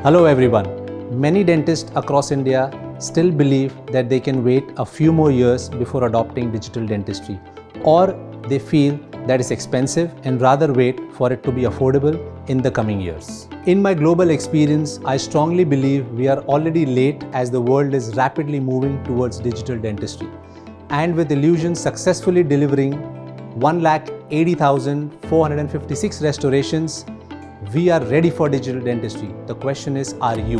Hello everyone. Many dentists across India still believe that they can wait a few more years before adopting digital dentistry, or they feel that it's expensive and rather wait for it to be affordable in the coming years. In my global experience, I strongly believe we are already late as the world is rapidly moving towards digital dentistry. And with Illusion successfully delivering 1,80,456 restorations, we are ready for digital dentistry. The question is, are you?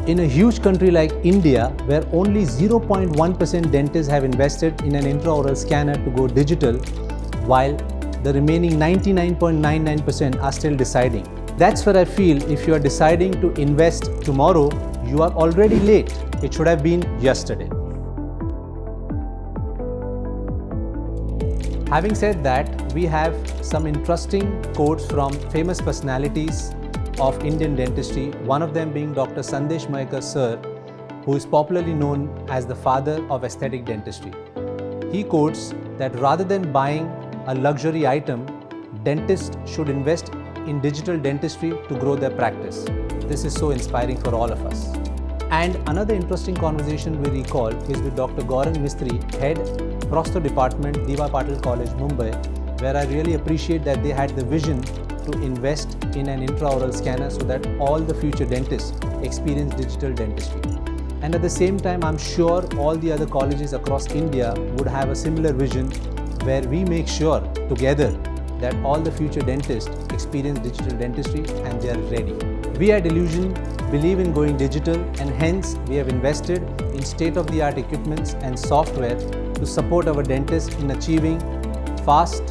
In a huge country like India, where only 0.1% dentists have invested in an intraoral scanner to go digital, while the remaining 99.99% are still deciding. That's where I feel if you are deciding to invest tomorrow, you are already late. It should have been yesterday. Having said that, we have some interesting quotes from famous personalities of Indian dentistry, one of them being Dr. Sandesh Mahekar sir, who is popularly known as the father of aesthetic dentistry. He quotes that rather than buying a luxury item, dentists should invest in digital dentistry to grow their practice. This is so inspiring for all of us. And another interesting conversation we recall is with Dr. Gaurang Mistry, Head Prostho Department, D.Y. Patil College, Mumbai, where I really appreciate that they had the vision to invest in an intraoral scanner so that all the future dentists experience digital dentistry. And at the same time, I'm sure all the other colleges across India would have a similar vision where we make sure together that all the future dentists experience digital dentistry and they are ready. We at Illusion believe in going digital, and hence we have invested in state-of-the-art equipments and software to support our dentists in achieving fast,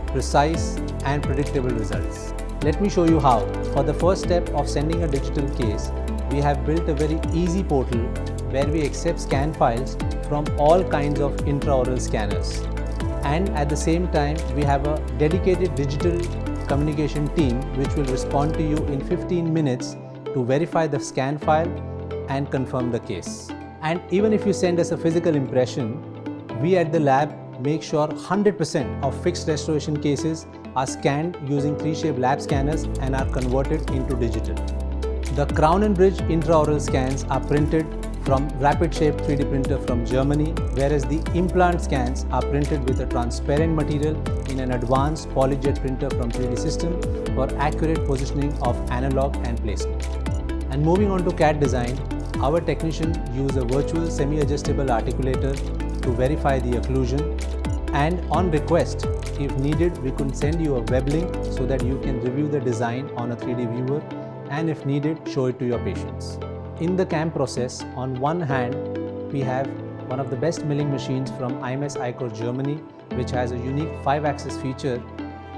precise and predictable results. Let me show you how. For the first step of sending a digital case, we have built a very easy portal where we accept scan files from all kinds of intraoral scanners. And at the same time, we have a dedicated digital communication team which will respond to you in 15 minutes to verify the scan file and confirm the case. And even if you send us a physical impression, we at the lab make sure 100% of fixed restoration cases are scanned using 3Shape lab scanners and are converted into digital. The Crown and Bridge intraoral scans are printed from Rapid Shape 3D printer from Germany, whereas the implant scans are printed with a transparent material in an advanced polyjet printer from 3D System for accurate positioning of analog and placement. And moving on to CAD design, our technician use a virtual semi-adjustable articulator to verify the occlusion, and on request, if needed, we could send you a web link so that you can review the design on a 3D viewer, and if needed, show it to your patients. In the CAM process, on one hand, we have one of the best milling machines from IMS iCore Germany, which has a unique 5-axis feature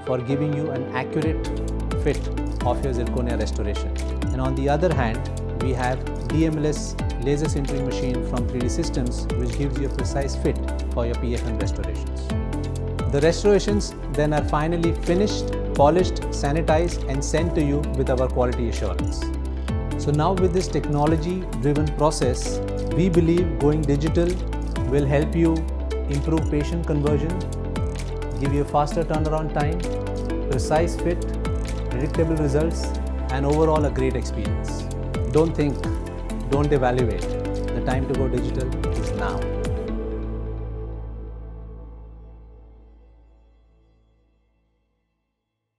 for giving you an accurate fit of your zirconia restoration. And on the other hand, we have DMLS laser sintering machine from 3D Systems, which gives you a precise fit for your PFM restorations. The restorations then are finally finished, polished, sanitized and sent to you with our quality assurance. So now with this technology-driven process, we believe going digital will help you improve patient conversion, give you a faster turnaround time, precise fit, predictable results and overall a great experience. Don't think, don't evaluate. The time to go digital is now.